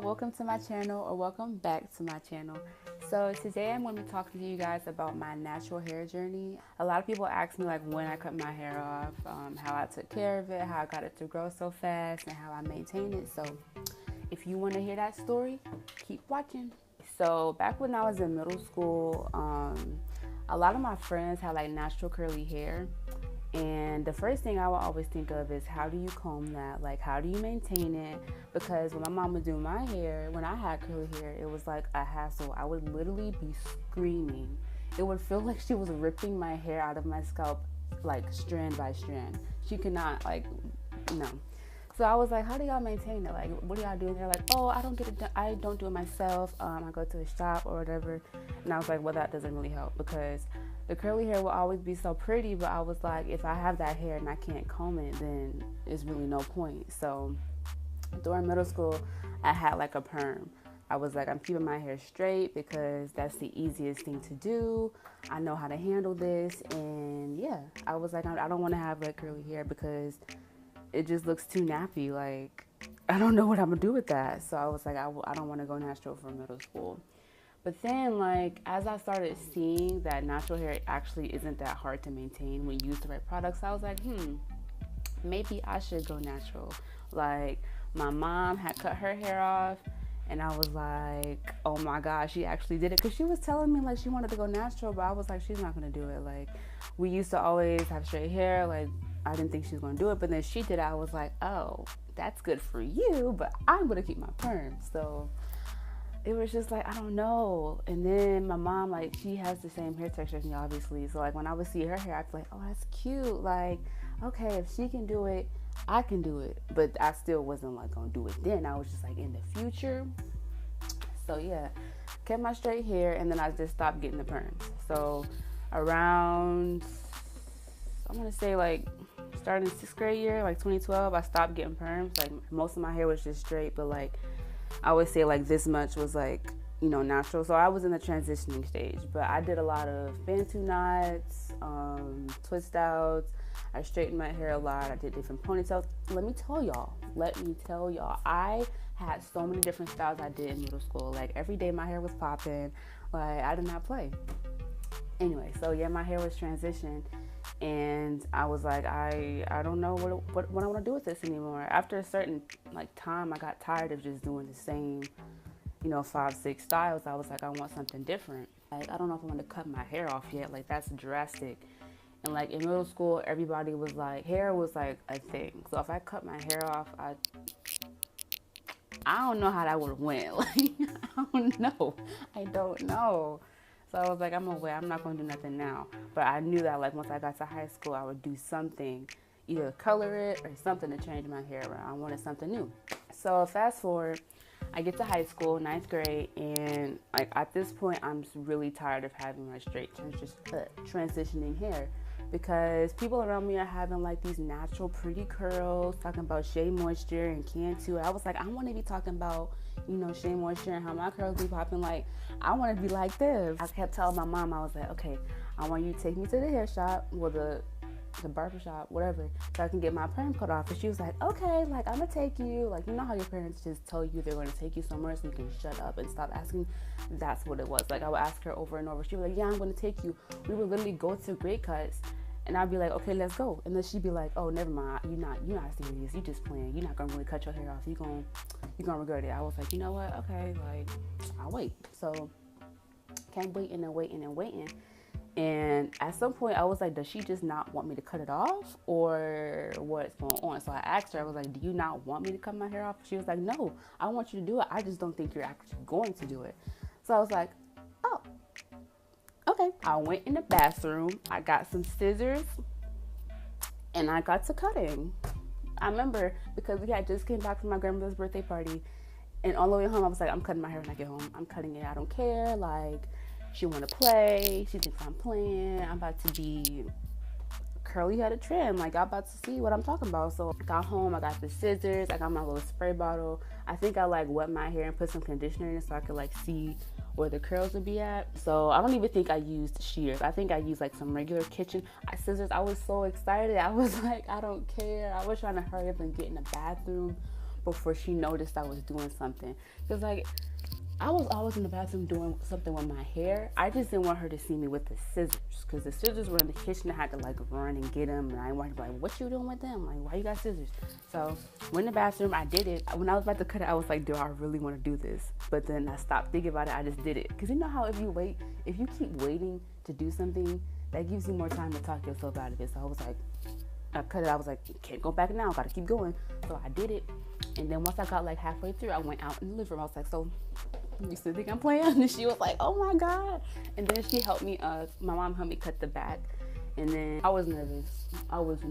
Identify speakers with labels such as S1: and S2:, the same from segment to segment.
S1: welcome to my channel, or welcome back to my channel. So today I'm going to be talking to you guys about my natural hair journey. A lot of people ask me like when I cut my hair off, how I took care of it, how I got it to grow so fast, and how I maintain it. So if you want to hear that story, keep watching. So back when I was in middle school, a lot of my friends had like natural curly hair. And the first thing I would always think of is, how do you comb that? Like, how do you maintain it? Because when my mom would do my hair, when I had curly hair, it was like a hassle. I would literally be screaming. It would feel like she was ripping my hair out of my scalp, like strand by strand. She could not, no. So I was like, how do y'all maintain it? Like, what do y'all do? And they're like, oh, I don't get it done. I don't do it myself. I go to the shop or whatever. And I was like, well, that doesn't really help, because the curly hair will always be so pretty. But I was like, if I have that hair and I can't comb it, then it's really no point. So during middle school, I had like a perm. I was like, I'm keeping my hair straight because that's the easiest thing to do. I know how to handle this. And yeah, I was like, I don't want to have like curly hair because it just looks too nappy. Like, I don't know what I'm gonna do with that. So I was like, I don't want to go natural for middle school. But then, like, as I started seeing that natural hair actually isn't that hard to maintain when you use the right products, I was like, maybe I should go natural. Like, my mom had cut her hair off, and I was like, oh my gosh, she actually did it. Because she was telling me, like, she wanted to go natural, but I was like, she's not going to do it. Like, we used to always have straight hair. Like, I didn't think she was going to do it. But then she did it. I was like, oh, that's good for you, but I'm going to keep my perm. So it was just like, I don't know. And then my mom, like, she has the same hair texture as me, obviously. So, like, when I would see her hair, I'd be like, oh, that's cute. Like, okay, if she can do it, I can do it. But I still wasn't, like, going to do it then. I was just, like, in the future. So, yeah, kept my straight hair, and then I just stopped getting the perms. So, around, I'm going to say, like, starting 6th grade year, like 2012, I stopped getting perms. Like, most of my hair was just straight, but, like, I would say like this much was like, natural. So I was in the transitioning stage, but I did a lot of bantu knots, twist outs. I straightened my hair a lot. I did different ponytails. Let me tell y'all, I had so many different styles I did in middle school. Like, every day my hair was popping. Like, I did not play. Anyway, so yeah, my hair was transitioned. And I was like, I don't know what I want to do with this anymore. After a certain like time, I got tired of just doing the same, 5-6 styles. I was like, I want something different. Like, I don't know if I want to cut my hair off yet. Like, that's drastic. And like in middle school, everybody was like, hair was like a thing. So if I cut my hair off, I don't know how that would have went. Like, I don't know. So I was like, I'm not going to do nothing now. But I knew that, like, once I got to high school, I would do something, either color it or something to change my hair around. I wanted something new. So fast forward, I get to high school, 9th grade, and like at this point, I'm just really tired of having my straight transitioning hair, because people around me are having like these natural pretty curls, talking about Shea Moisture and Cantu. I was like, I want to be talking about, Shea Moisture and how my curls be popping. Like, I want to be like this. I kept telling my mom, I was like, okay, I want you to take me to the hair shop, or the barber shop, whatever, so I can get my perm cut off. And she was like, okay, like, I'm gonna take you. Like, you know how your parents just tell you they're gonna take you somewhere so you can shut up and stop asking? That's what it was. Like, I would ask her over and over. She was like, yeah, I'm gonna take you. We would literally go to Great Cuts, and I'd be like, okay, let's go. And then she'd be like, oh, never mind. You're not serious. You just playing. You're not gonna really cut your hair off. You're gonna regret it. I was like, you know what? Okay, like, I'll wait. So kept waiting and waiting and waiting. And at some point, I was like, does she just not want me to cut it off, or what's going on? So I asked her, I was like, do you not want me to cut my hair off? She was like, no, I want you to do it. I just don't think you're actually going to do it. So I was like, oh, okay. I went in the bathroom. I got some scissors, and I got to cutting. I remember because we had just came back from my grandmother's birthday party, and on the way home, I was like, I'm cutting my hair when I get home. I'm cutting it. I don't care. Like, she want to play. She thinks I'm playing. I'm about to be curly headed trim. Like, I'm about to see what I'm talking about. So I got home. I got the scissors. I got my little spray bottle. I think I like wet my hair and put some conditioner in it so I could like see where the curls would be at. So I don't even think I used shears. I think I used like some regular kitchen scissors. I was so excited. I was like, I don't care. I was trying to hurry up and get in the bathroom before she noticed I was doing something. Because, like, I was always in the bathroom doing something with my hair. I just didn't want her to see me with the scissors, because the scissors were in the kitchen. I had to like run and get them, and I wanted to be like, what you doing with them? Like, why you got scissors? So went in the bathroom, I did it. When I was about to cut it, I was like, do I really want to do this? But then I stopped thinking about it. I just did it. Because you know how if you keep waiting to do something, that gives you more time to talk yourself out of it. So I was like, I cut it. I was like, can't go back now. Gotta keep going. So I did it. And then once I got like halfway through, I went out in the living room. I was like, so you still think I'm playing? And she was like, oh my God. And then she helped me, my mom helped me cut the back. And then I was nervous. I was so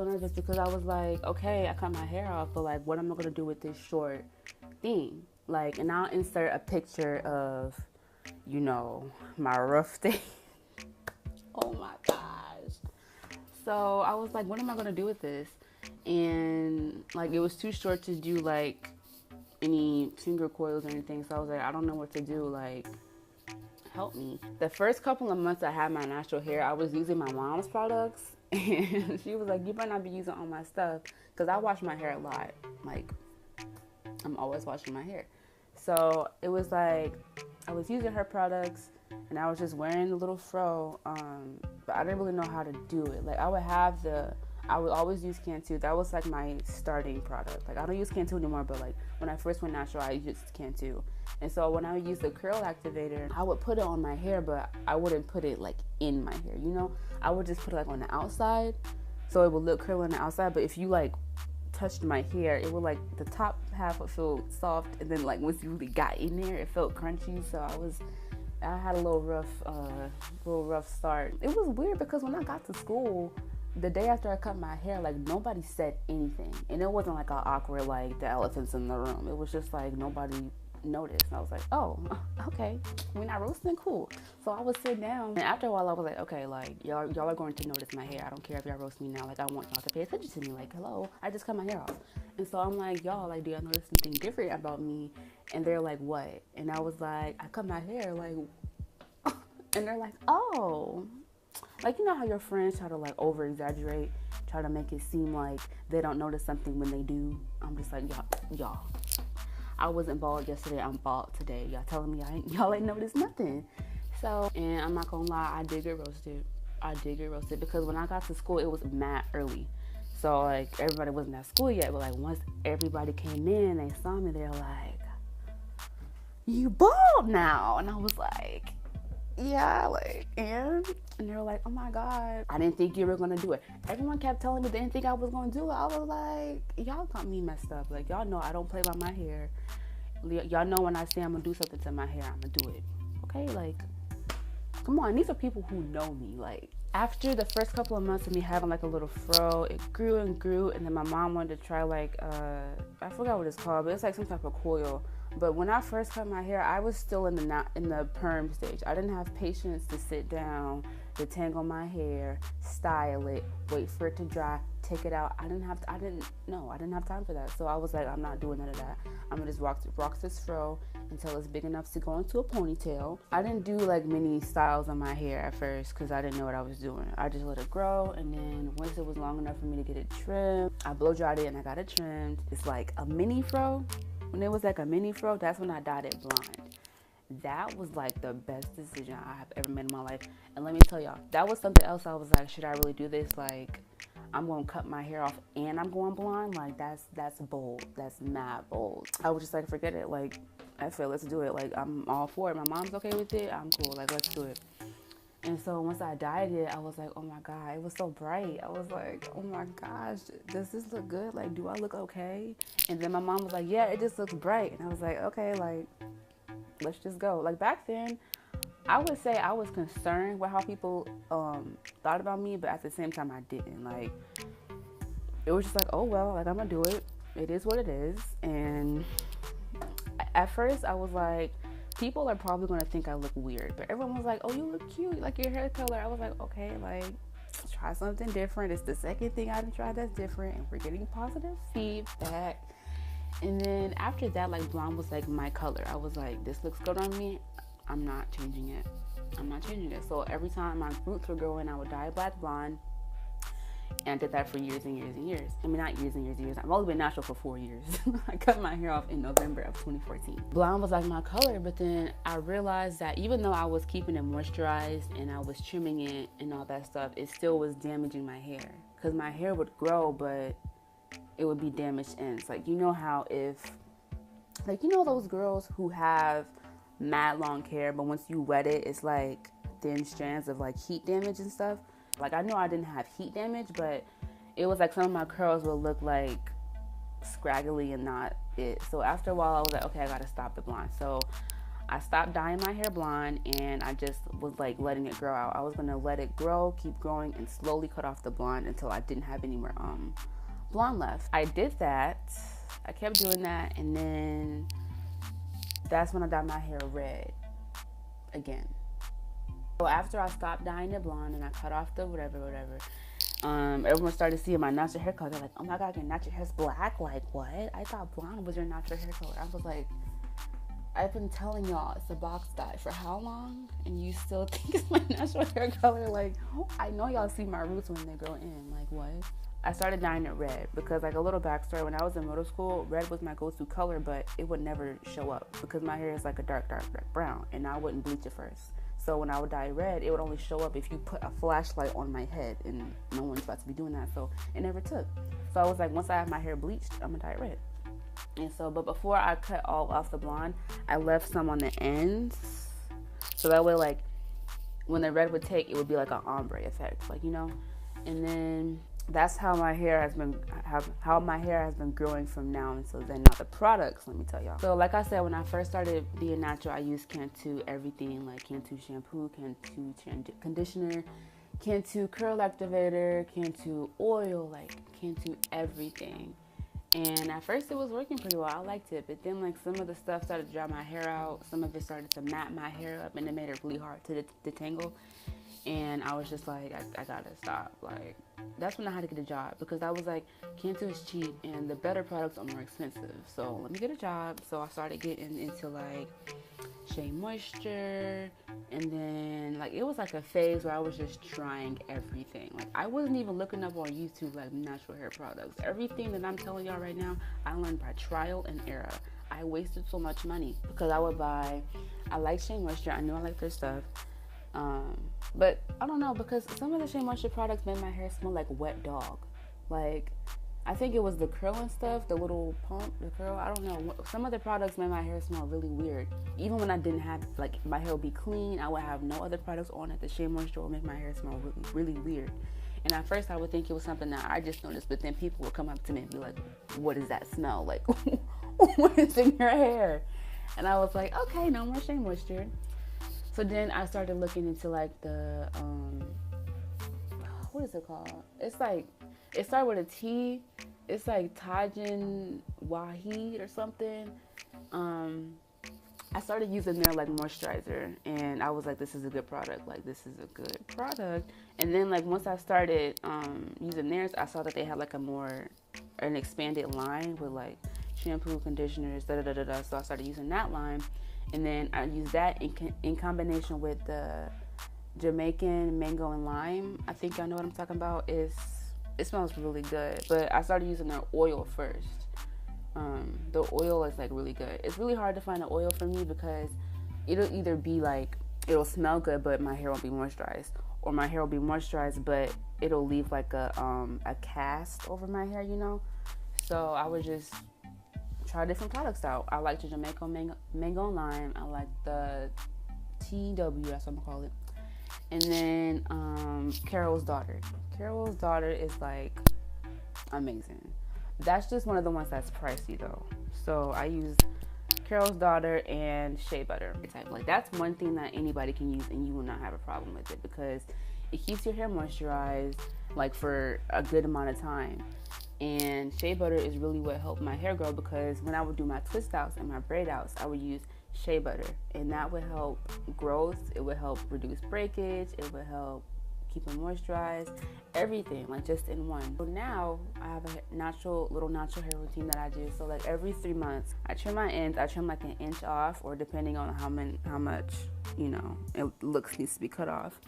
S1: nervous because I was like, okay, I cut my hair off, but like, what am I gonna do with this short thing? Like, and I'll insert a picture of, you know, my rough day. Oh my gosh. So I was like, what am I gonna do with this? And like, it was too short to do like any finger coils or anything. So I was like, I don't know what to do. Like, help me. The first couple of months I had my natural hair, I was using my mom's products. And she was like, you better not be using all my stuff. Because I wash my hair a lot. Like, I'm always washing my hair. So it was like, I was using her products and I was just wearing the little fro. But I didn't really know how to do it. Like, I would always use Cantu. That was like my starting product. Like, I don't use Cantu anymore, but like when I first went natural, I used Cantu. And so when I would use the curl activator, I would put it on my hair, but I wouldn't put it like in my hair, you know? I would just put it like on the outside, so it would look curly on the outside. But if you like touched my hair, it would like, the top half would feel soft, and then like once you really got in there, it felt crunchy. So I had a little rough start. It was weird because when I got to school, the day after I cut my hair, like, nobody said anything. And it wasn't like an awkward, like, the elephants in the room. It was just like nobody noticed. And I was like, oh, okay. We're not roasting? Cool. So I would sit down. And after a while, I was like, okay, like, y'all are going to notice my hair. I don't care if y'all roast me now. Like, I want y'all to pay attention to me. Like, hello, I just cut my hair off. And so I'm like, y'all, like, do y'all notice anything different about me? And they're like, what? And I was like, I cut my hair, like, and they're like, oh. Like, you know how your friends try to like over exaggerate, try to make it seem like they don't notice something when they do. I'm just like, y'all. I wasn't bald yesterday, I'm bald today. Y'all telling me y'all ain't noticed nothing. So, and I'm not gonna lie, I did get roasted because when I got to school, it was mad early. So like, everybody wasn't at school yet, but like once everybody came in, they saw me, they're like, you bald now. And I was like, yeah, like, and they were like, oh my God, I didn't think you were gonna do it. Everyone kept telling me they didn't think I was gonna do it. I was like, y'all got me messed up. Like, y'all know I don't play by my hair. Y'all know when I say I'm gonna do something to my hair, I'm gonna do it. Okay, like, come on. These are people who know me. Like, after the first couple of months of me having like a little fro, it grew and grew, and then my mom wanted to try like, I forgot what it's called, but it's like some type of coil. But when I first cut my hair, I was still in the perm stage. I didn't have patience to sit down, detangle my hair, style it, wait for it to dry, take it out. I didn't have time for that. So I was like, I'm not doing none of that. I'm gonna just rock this fro until it's big enough to go into a ponytail. I didn't do like many styles on my hair at first because I didn't know what I was doing. I just let it grow, and then once it was long enough for me to get it trimmed, I blow dried it and I got it trimmed. It's like a mini fro. When it was like a mini fro, that's when I dyed it blonde. That was like the best decision I have ever made in my life. And let me tell y'all, that was something else. I was like, should I really do this? Like, I'm going to cut my hair off and I'm going blonde? Like, that's bold. That's mad bold. I was just like, forget it. Like, let's do it. Like, I'm all for it. My mom's okay with it. I'm cool. Like, let's do it. And so once I dyed it, I was like, oh my God, it was so bright. I was like, oh my gosh, does this look good? Like, do I look okay? And then my mom was like, yeah, it just looks bright. And I was like, okay, like, let's just go. Like, back then, I would say I was concerned with how people thought about me, but at the same time, I didn't. Like, it was just like, oh, well, like, I'm gonna do it. It is what it is. And at first, I was like, people are probably going to think I look weird, but everyone was like, oh, you look cute, like your hair color. I was like, okay, like, try something different. It's the second thing I done tried that's different, and we're getting positive feedback. And then after that, like, blonde was like my color. I was like, this looks good on me. I'm not changing it. So every time my roots were growing, I would dye black blonde. And I did that for years and years and years. I mean, not years and years and years. I've only been natural for 4 years. I cut my hair off in November of 2014. Blonde was like my color, but then I realized that even though I was keeping it moisturized and I was trimming it and all that stuff, it still was damaging my hair. Because my hair would grow, but it would be damaged ends. Like, you know how like, you know those girls who have mad long hair, but once you wet it, it's like thin strands of like heat damage and stuff. Like, I know I didn't have heat damage, but it was like some of my curls would look like scraggly and not it. So after a while, I was like, okay, I gotta stop the blonde. So I stopped dyeing my hair blonde, and I just was like letting it grow out. I was gonna let it grow, keep growing, and slowly cut off the blonde until I didn't have any more blonde left. I did that. I kept doing that, and then that's when I dyed my hair red again. So after I stopped dyeing it blonde and I cut off the whatever, everyone started seeing my natural hair color. They're like, oh my God, your natural hair's black? Like, what? I thought blonde was your natural hair color. I was like, I've been telling y'all it's a box dye for how long? And you still think it's my natural hair color? Like, I know y'all see my roots when they grow in. Like, what? I started dyeing it red because, like, a little backstory, when I was in middle school, red was my go-to color, but it would never show up because my hair is like a dark brown, and I wouldn't bleach it first. So when I would dye red, it would only show up if you put a flashlight on my head, and no one's about to be doing that, so it never took. So I was like, once I have my hair bleached, I'm gonna dye it red. And so, but before I cut all off the blonde, I left some on the ends, so that way, like, when the red would take, it would be like an ombre effect, like, you know. And then that's how my hair has been growing from now until then. Now the products, let me tell y'all. So like I said, when I first started being natural, I used Cantu everything, like Cantu shampoo, Cantu conditioner, Cantu curl activator, Cantu oil, like Cantu everything. And at first it was working pretty well. I liked it, but then like some of the stuff started to dry my hair out. Some of it started to mat my hair up, and it made it really hard to detangle. And I was just like, I gotta stop. Like, that's when I had to get a job, because I was like, Cantu is cheap and the better products are more expensive. So let me get a job. So I started getting into like Shea Moisture, and then like it was like a phase where I was just trying everything. Like, I wasn't even looking up on YouTube like natural hair products. Everything that I'm telling y'all right now, I learned by trial and error. I wasted so much money because I like Shea Moisture. I knew I liked their stuff. But I don't know, because some of the Shea Moisture products made my hair smell like wet dog. Like, I think it was the curling stuff, the little pump, the curl. I don't know. Some of the products made my hair smell really weird. Even when I didn't have, like, my hair would be clean, I would have no other products on it. The Shea Moisture would make my hair smell really, really weird. And at first I would think it was something that I just noticed, but then people would come up to me and be like, what does that smell? Like, what is in your hair? And I was like, okay, no more Shea Moisture. So then I started looking into like the, what is it called? It's like, it started with a T. It's like Tajin Wahid or something. I started using their like moisturizer, and I was like, this is a good product. Like, this is a good product. And then like once I started using theirs, I saw that they had like an expanded line with like shampoo, conditioners, So I started using that line. And then I use that in combination with the Jamaican mango and lime. I think y'all know what I'm talking about. It smells really good. But I started using their oil first. The oil is like really good. It's really hard to find an oil for me because it'll either be like, it'll smell good, but my hair won't be moisturized. Or my hair will be moisturized, but it'll leave like a cast over my hair, you know? So I would just try different products out. I like the Jamaican mango and lime. I like the TW, that's what I'm gonna call it. And then Carol's Daughter. Carol's Daughter is like amazing. That's just one of the ones that's pricey though. So I use Carol's Daughter and Shea Butter. Like, that's one thing that anybody can use and you will not have a problem with it, because it keeps your hair moisturized like for a good amount of time. And Shea Butter is really what helped my hair grow, because when I would do my twist outs and my braid outs, I would use Shea Butter, and that would help growth. It would help reduce breakage. It would help keep it moisturized. Everything, like, just in one. So now I have a little natural hair routine that I do. So like every 3 months, I trim my ends. I trim like an inch off, or depending on how much it needs to be cut off.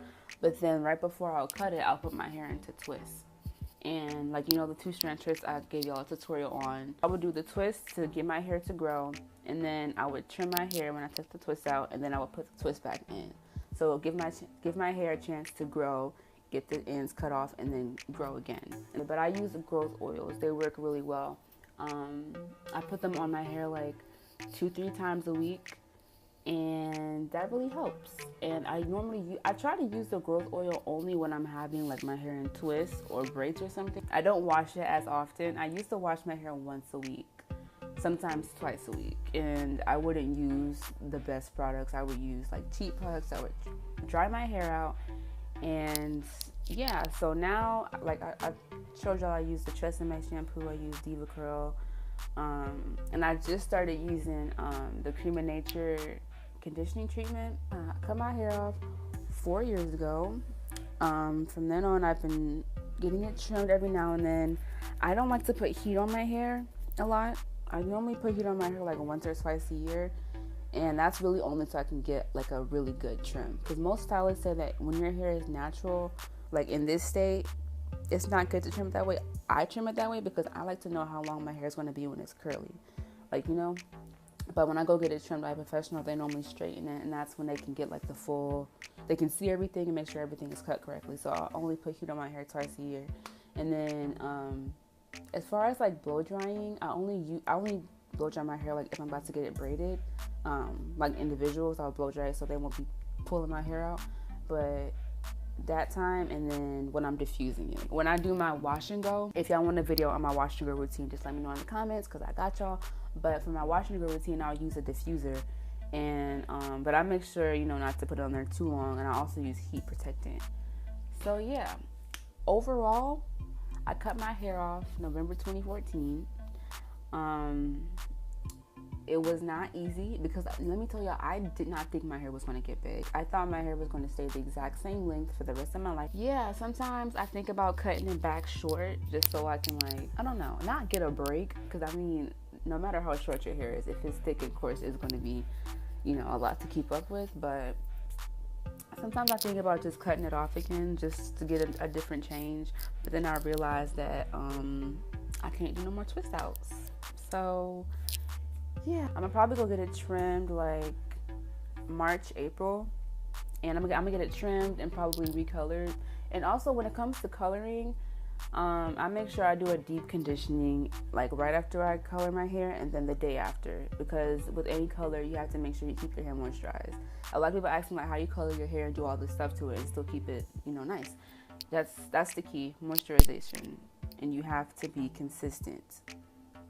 S1: But then right before I'll cut it, I'll put my hair into twists. And like, you know, the 2-strand twist I gave y'all a tutorial on. I would do the twist to get my hair to grow, and then I would trim my hair when I took the twist out, and then I would put the twist back in. So give my hair a chance to grow, get the ends cut off, and then grow again. But I use the growth oils. They work really well. I put them on my hair like 2-3 times a week, and that really helps. And I try to use the growth oil only when I'm having like my hair in twists or braids or something. I don't wash it as often. I used to wash my hair once a week, sometimes twice a week, and I wouldn't use the best products. I would use like cheap products that would dry my hair out. And yeah, so now, like I showed y'all, I use the Tresemme shampoo, I use Diva Curl, and I just started using the Cream of Nature conditioning treatment. I cut my hair off 4 years ago. From then on, I've been getting it trimmed every now and then. I don't like to put heat on my hair a lot. I normally put heat on my hair like once or twice a year, and that's really only so I can get like a really good trim. Because most stylists say that when your hair is natural, like in this state, it's not good to trim it that way. I trim it that way because I like to know how long my hair is going to be when it's curly, like, you know. But when I go get it trimmed by a professional, they normally straighten it, and that's when they can get like the full, they can see everything and make sure everything is cut correctly. So I only put heat on my hair twice a year. And then as far as like blow drying, I only blow dry my hair like if I'm about to get it braided. Like individuals, I'll blow dry it so they won't be pulling my hair out. But that time, and then when I'm diffusing it. When I do my wash and go, if y'all want a video on my wash and go routine, just let me know in the comments because I got y'all. But for my wash and go routine, I'll use a diffuser, and but I make sure, you know, not to put it on there too long, and I also use heat protectant. So yeah, overall, I cut my hair off November 2014. It was not easy because, let me tell y'all, I did not think my hair was going to get big. I thought my hair was going to stay the exact same length for the rest of my life. Yeah, sometimes I think about cutting it back short just so I can, like, I don't know, not get a break. Because, I mean, no matter how short your hair is, if it's thick, of course, it's going to be, you know, a lot to keep up with. But sometimes I think about just cutting it off again just to get a different change. But then I realized that I can't do no more twist outs. So yeah, I'm gonna probably go get it trimmed like March, April, and I'm gonna get it trimmed and probably recolored. And also, when it comes to coloring, I make sure I do a deep conditioning like right after I color my hair and then the day after, because with any color you have to make sure you keep your hair moisturized. A lot of people ask me like how you color your hair and do all this stuff to it and still keep it, you know, nice. That's the key, moisturization, and you have to be consistent.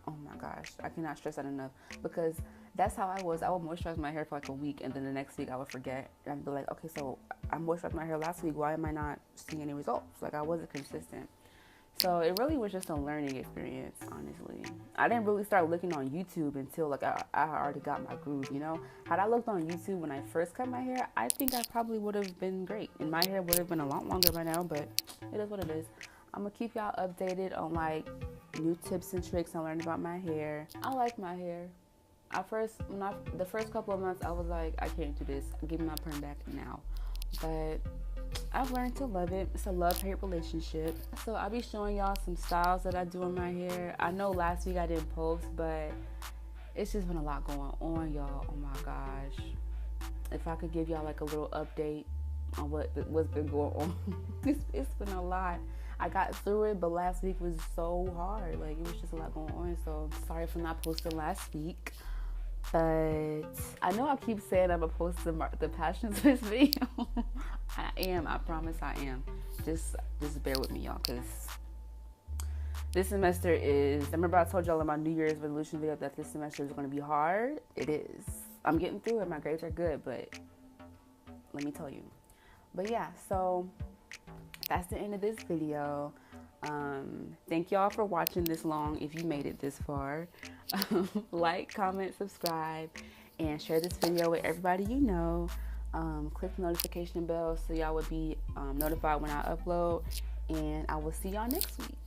S1: Oh my gosh, I cannot stress that enough, because that's how I was. I would moisturize my hair for like a week, and then the next week I would forget. And I'd be like, okay, so I moisturized my hair last week. Why am I not seeing any results? Like, I wasn't consistent. So it really was just a learning experience, honestly. I didn't really start looking on YouTube until like I already got my groove, you know. Had I looked on YouTube when I first cut my hair, I think I probably would have been great, and my hair would have been a lot longer by now, but it is what it is. I'm gonna keep y'all updated on like new tips and tricks I learned about my hair. I like my hair. The first couple of months I was like, I can't do this. Give me my perm back now. But I've learned to love it. It's a love-hate relationship. So I'll be showing y'all some styles that I do in my hair. I know last week I didn't post, but it's just been a lot going on, y'all. Oh my gosh. If I could give y'all like a little update on what's been going on. It's been a lot. I got through it, but last week was so hard. Like, it was just a lot going on. So sorry for not posting last week. But I know I keep saying I'm gonna post the Passion Twist video. I am. I promise I am. Just bear with me, y'all, because this semester is. Remember I told y'all in my New Year's resolution video that this semester is gonna be hard. It is. I'm getting through it. My grades are good, but let me tell you. But yeah, so that's the end of this video. Thank y'all for watching this long if you made it this far. Like, comment, subscribe, and share this video with everybody you know. Click the notification bell so y'all would be notified when I upload, and I will see y'all next week.